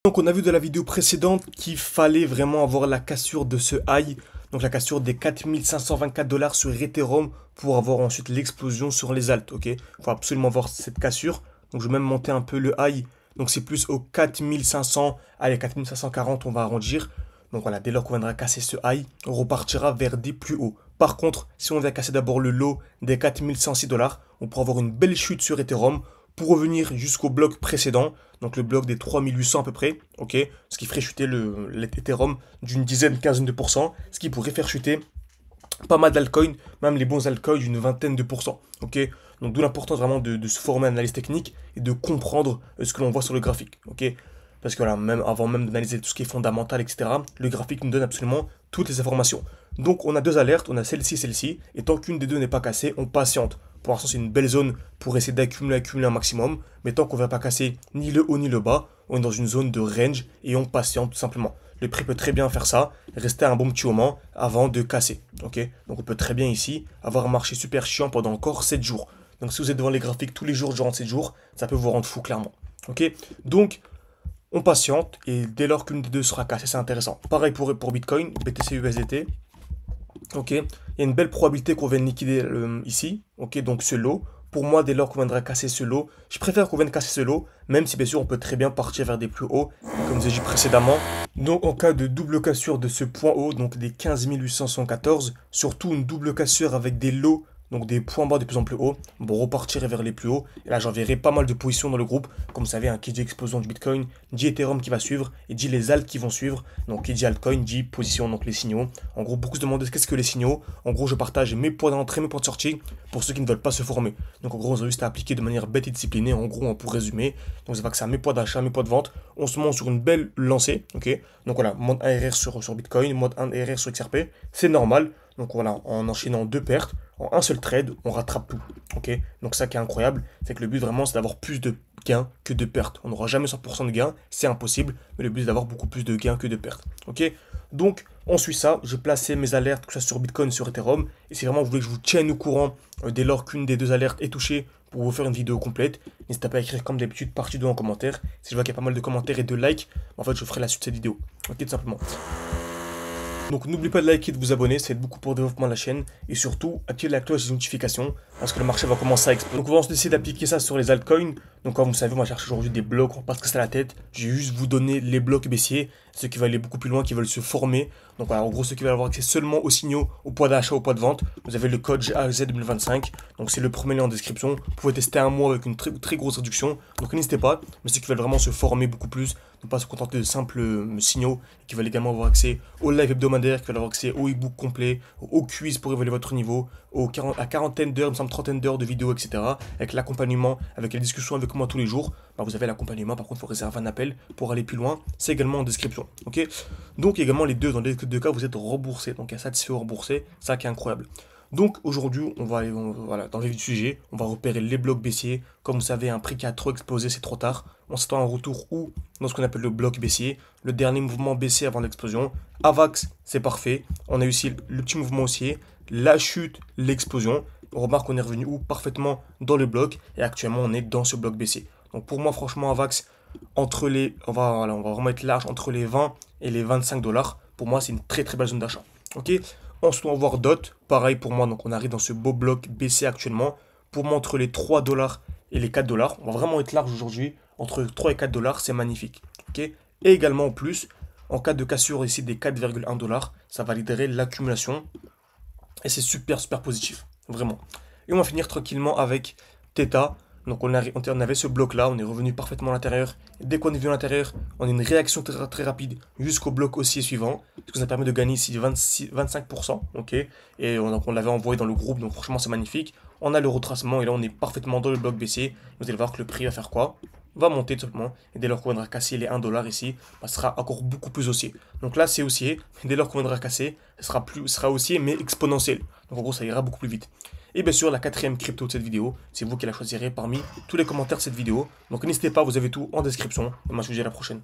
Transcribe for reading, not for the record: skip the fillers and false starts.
Donc on a vu de la vidéo précédente qu'il fallait vraiment avoir la cassure de ce high, donc la cassure des 4524 $ sur Ethereum pour avoir ensuite l'explosion sur les alts, ok? Il faut absolument avoir cette cassure. Donc je vais même monter un peu le high, donc c'est plus au 4500, allez 4540 on va arrondir. Donc voilà, dès lors qu'on viendra casser ce high, on repartira vers des plus hauts. Par contre, si on vient casser d'abord le low des 4106 $, on pourra avoir une belle chute sur Ethereum pour revenir jusqu'au bloc précédent, donc le bloc des 3800 à peu près, ok, ce qui ferait chuter l'Ethereum d'une dizaine, quinzaine de pourcents, ce qui pourrait faire chuter pas mal d'altcoins, même les bons altcoins d'une vingtaine de pourcents, ok. Donc d'où l'importance vraiment de se former à l'analyse technique et de comprendre ce que l'on voit sur le graphique, ok. Parce que voilà, même avant même d'analyser tout ce qui est fondamental, etc., le graphique nous donne absolument toutes les informations. Donc on a deux alertes, on a celle-ci, et tant qu'une des deux n'est pas cassée, on patiente. Pour l'instant, c'est une belle zone pour essayer accumuler un maximum, mais tant qu'on ne va pas casser ni le haut ni le bas, on est dans une zone de range et on patiente tout simplement. Le prix peut très bien faire ça, rester un bon petit moment avant de casser, ok. Donc on peut très bien ici avoir un marché super chiant pendant encore 7 jours. Donc si vous êtes devant les graphiques tous les jours durant 7 jours, ça peut vous rendre fou clairement, ok. Donc on patiente et dès lors qu'une des deux sera cassée, c'est intéressant. Pareil pour Bitcoin, BTC USDT. Ok, il y a une belle probabilité qu'on vienne liquider ici. Ok, donc ce lot. Pour moi, dès lors qu'on viendra casser ce lot, je préfère qu'on vienne casser ce lot, même si bien sûr on peut très bien partir vers des plus hauts, comme je l'ai dit précédemment. Donc en cas de double cassure de ce point haut, donc des 15 814, surtout une double cassure avec des lots, donc des points bas de plus en plus hauts, bon, repartir vers les plus hauts. Et là, j'enverrai pas mal de positions dans le groupe. Comme vous savez, qui dit explosion du Bitcoin, dit Ethereum qui va suivre, et dit les alts qui vont suivre. Donc, qui dit altcoin, dit position, donc les signaux. En gros, beaucoup se demandent qu'est-ce que les signaux. En gros, je partage mes points d'entrée, mes points de sortie, pour ceux qui ne veulent pas se former. Donc, en gros, on a juste à appliquer de manière bête et disciplinée. En gros, pour résumer, donc ça va que ça mes points d'achat, mes points de vente. On se monte sur une belle lancée, ok. Donc voilà, mode ARR sur Bitcoin, mode 1 ARR sur XRP, c'est normal. Donc voilà, en enchaînant deux pertes, en un seul trade, on rattrape tout. Ok. Donc ça qui est incroyable, c'est que le but vraiment c'est d'avoir plus de gains que de pertes. On n'aura jamais 100% de gains, c'est impossible, mais le but c'est d'avoir beaucoup plus de gains que de pertes. Ok. Donc on suit ça, je plaçais mes alertes, que ce soit sur Bitcoin, sur Ethereum, et si vraiment vous voulez que je vous tienne au courant dès lors qu'une des deux alertes est touchée pour vous faire une vidéo complète, n'hésitez pas à écrire comme d'habitude partie 2 en commentaire. Si je vois qu'il y a pas mal de commentaires et de likes, en fait je ferai la suite de cette vidéo. Ok, tout simplement. Donc n'oubliez pas de liker et de vous abonner, ça aide beaucoup pour le développement de la chaîne. Et surtout, activez la cloche des notifications parce que le marché va commencer à exploser. Donc on va ensuite essayer d'appliquer ça sur les altcoins. Donc comme vous savez, on va chercher aujourd'hui des blocs, on va pas se casser la tête. Je vais juste vous donner les blocs baissiers, ceux qui veulent aller beaucoup plus loin, qui veulent se former. Donc voilà, en gros, ceux qui veulent avoir accès seulement aux signaux, au poids d'achat, au poids de vente. Vous avez le code GAZ 2025. Donc c'est le premier lien en description. Vous pouvez tester un mois avec une très grosse réduction. Donc n'hésitez pas. Mais ceux qui veulent vraiment se former beaucoup plus, ne pas se contenter de simples signaux, qui veulent également avoir accès au live hebdomadaire, qui veulent avoir accès au e-book complet, au quiz pour évaluer votre niveau, à quarantaine d'heures, il me semble trentaine d'heures de vidéos, etc. Avec l'accompagnement, avec les discussions avec moi tous les jours. Bah, vous avez l'accompagnement, par contre, il faut réserver un appel pour aller plus loin. C'est également en description. Ok. Donc également les deux, dans les deux cas, vous êtes remboursé. Donc il y a satisfait ou remboursé, ça qui est incroyable. Donc aujourd'hui, on va aller voilà, dans le vif du sujet, on va repérer les blocs baissiers. Comme vous savez, un prix qui a trop explosé, c'est trop tard. On s'attend à un retour ou dans ce qu'on appelle le bloc baissier, le dernier mouvement baissier avant l'explosion. AVAX, c'est parfait. On a eu aussi le petit mouvement haussier, la chute, l'explosion. On remarque qu'on est revenu où parfaitement dans le bloc et actuellement on est dans ce bloc baissier. Donc pour moi, franchement, AVAX, entre les, on va vraiment être large entre les 20 et les 25 $. Pour moi, c'est une très belle zone d'achat. Ok. Ensuite, on va voir DOT. Pareil pour moi. Donc, on arrive dans ce beau bloc baissier actuellement. Pour moi, entre les 3 $ et les 4 $. On va vraiment être large aujourd'hui. Entre 3 et 4 $, c'est magnifique. Ok. Et également, en plus, en cas de cassure ici des 4,1 $, ça validerait l'accumulation. Et c'est super positif. Vraiment. Et on va finir tranquillement avec Theta. Donc on avait ce bloc là, on est revenu parfaitement à l'intérieur. Dès qu'on est venu à l'intérieur, on a une réaction très rapide jusqu'au bloc haussier suivant. Ce qui nous a permis de gagner ici 25%. Ok. Et on l'avait envoyé dans le groupe, donc franchement c'est magnifique. On a le retracement et là on est parfaitement dans le bloc baissier. Vous allez voir que le prix va faire quoi? Va monter tout simplement. Et dès lors qu'on viendra casser les 1 $ ici, bah, ce sera encore beaucoup plus haussier. Donc là c'est haussier. Dès lors qu'on viendra casser, ce sera haussier mais exponentiel. Donc en gros ça ira beaucoup plus vite. Et bien sûr, la quatrième crypto de cette vidéo, c'est vous qui la choisirez parmi tous les commentaires de cette vidéo. Donc n'hésitez pas, vous avez tout en description. Et moi, je vous dis à la prochaine.